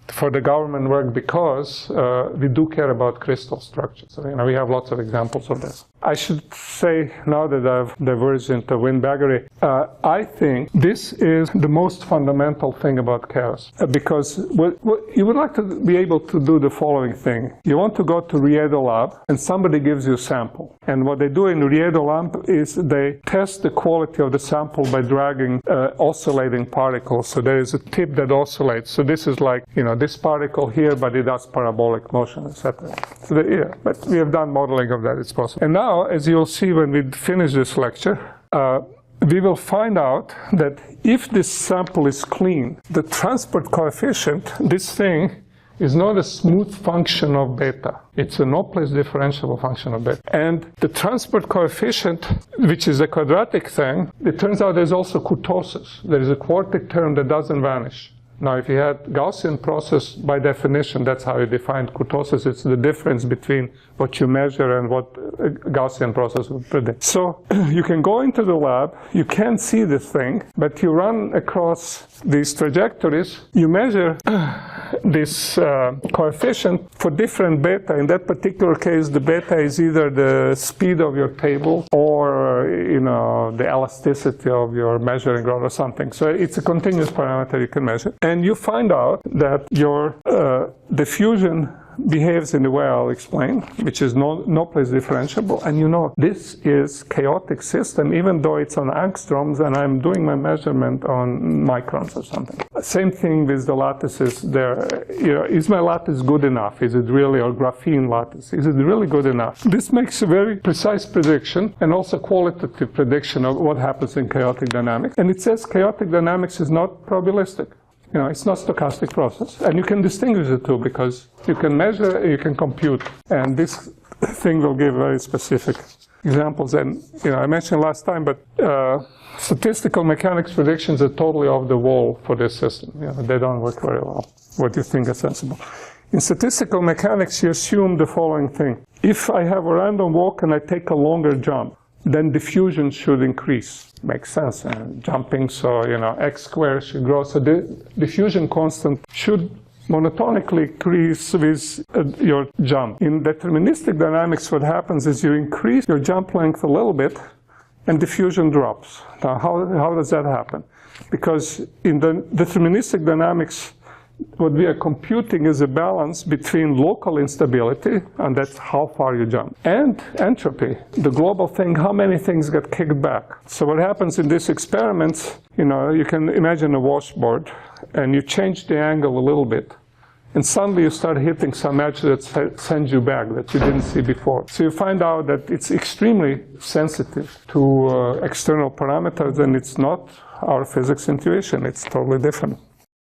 for the government work because we do care about crystal structures. So, we have lots of examples of this. I should say, now that I've diverged into windbaggery, I think this is the most fundamental thing about chaos. Because you would like to be able to do the following thing. You want to go to Riedo Lab, and somebody gives you a sample. And what they do in Riedo Lab is they test the quality of the sample by dragging oscillating particles. So there is a tip that oscillates. So this is like, this particle here, but it does parabolic motion, etc. So but we have done modeling of that. It's possible. And now, as you'll see when we finish this lecture, we will find out that if this sample is clean, the transport coefficient, this thing, is not a smooth function of beta. It's a no-place differentiable function of beta. And the transport coefficient, which is a quadratic thing, it turns out there's also kurtosis. There is a quartic term that doesn't vanish. Now, if you had Gaussian process, by definition, that's how you define kurtosis. It's the difference between what you measure and what a Gaussian process would predict. So you can go into the lab, you can't see this thing, but you run across these trajectories, you measure this coefficient for different beta. In that particular case, the beta is either the speed of your table or, the elasticity of your measuring rod or something. So it's a continuous parameter you can measure. And you find out that your diffusion behaves in the way I'll explain, which is no-place differentiable. And this is chaotic system, even though it's on angstroms and I'm doing my measurement on microns or something. Same thing with the lattices there. Is my lattice good enough? Is it really, or graphene lattice, is it really good enough? This makes a very precise prediction and also qualitative prediction of what happens in chaotic dynamics. And it says chaotic dynamics is not probabilistic. It's not stochastic process. And you can distinguish the two because you can measure, you can compute. And this thing will give very specific examples. And, I mentioned last time, but statistical mechanics predictions are totally off the wall for this system. They don't work very well. What you think is sensible. In statistical mechanics, you assume the following thing. If I have a random walk and I take a longer jump, then diffusion should increase. Makes sense. Jumping, so, x squared should grow. So the diffusion constant should monotonically increase with your jump. In deterministic dynamics, what happens is you increase your jump length a little bit, and diffusion drops. Now, how does that happen? Because in the deterministic dynamics, what we are computing is a balance between local instability, and that's how far you jump, and entropy, the global thing, how many things get kicked back. So what happens in these experiments, you can imagine a washboard, and you change the angle a little bit, and suddenly you start hitting some edge that sends you back that you didn't see before. So you find out that it's extremely sensitive to external parameters, and it's not our physics intuition, it's totally different.